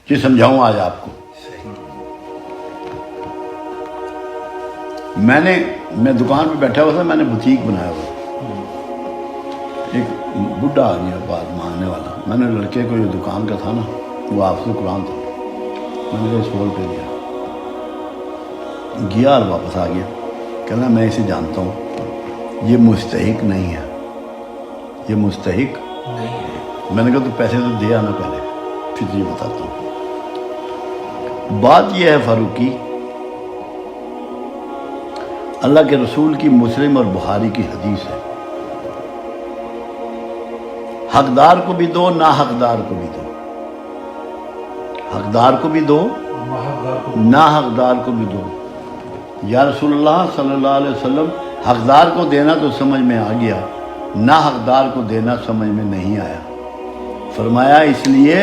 کہ سمجھاؤں آج آپ کو. میں دکان پہ بیٹھا ہوا تھا, میں نے بوتیک بنایا ہوا. ایک بڈھا آ گیا بات ماننے والا. میں نے لڑکے کو جو دکان کا تھا نا, وہ حافظ قرآن تھا, میں نے کہا 100 روپے دیا. گیا اور واپس آ گیا. کہنا میں اسے جانتا ہوں, یہ مستحق نہیں ہے, یہ مستحق نہیں ہے. میں نے کہا تو پیسے تو دے آنا پہلے, پھر تجھے بتاتا ہوں. بات یہ ہے فاروقی, اللہ کے رسول کی مسلم اور بخاری کی حدیث ہے, حقدار کو بھی دو نا حقدار کو بھی دو. حقدار کو بھی دو نا حقدار کو بھی دو. یا رسول اللہ صلی اللہ علیہ وسلم, حقدار کو دینا تو سمجھ میں آ گیا, نا حقدار کو دینا سمجھ میں نہیں آیا. فرمایا اس لیے